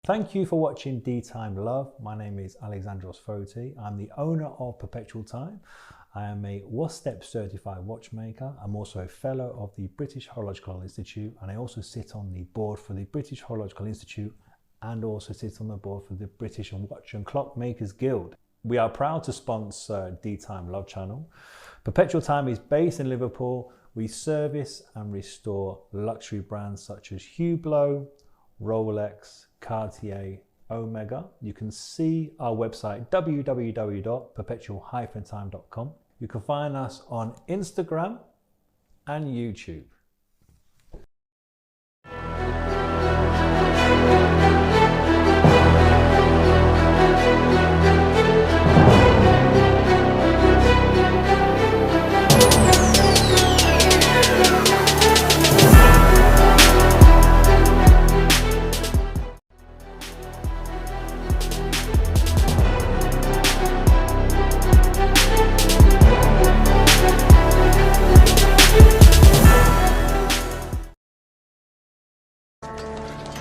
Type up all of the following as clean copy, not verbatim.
Thank you for watching DeeTimeLove. My name is Alex Photi. I'm the owner of Perpetual Time. I am a WASTEP certified watchmaker. I'm also a fellow of the British Horological Institute, and I also sit on the board for the British Horological Institute and also sit on the board for the British Watch and Clockmakers Guild. We are proud to sponsor DeeTimeLove channel. Perpetual Time is based in Liverpool. We service and restore luxury brands such as Hublot, Rolex, Cartier, Omega. You can see our website www.perpetual-time.com. You can find us on Instagram and YouTube.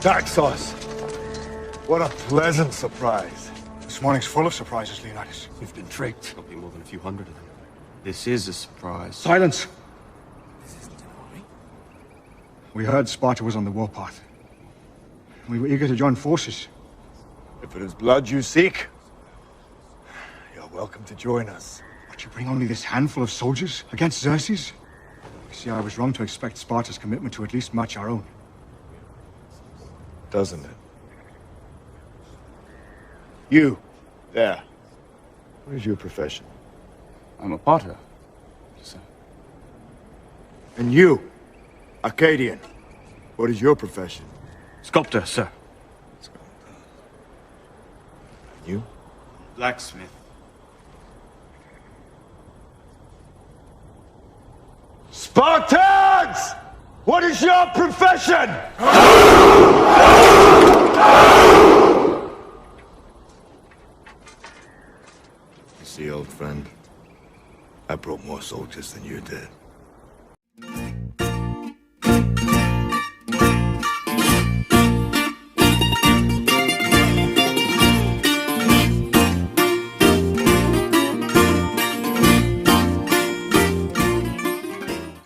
Dark sauce. What a pleasant surprise. This morning's full of surprises, Leonidas. We've been tricked. There'll be more than a few hundred of them. This is a surprise. Silence! This isn't an army. We heard Sparta was on the warpath. We were eager to join forces. If it is blood you seek, you're welcome to join us. But you bring only this handful of soldiers against Xerxes? You see, I was wrong to expect Sparta's commitment to at least match our own. Doesn't it? You, there. What is your profession? I'm a potter, sir. And you, Arcadian. What is your profession? Sculptor, sir. You? Blacksmith. Spartans! What is your profession? You see, old friend, I brought more soldiers than you did.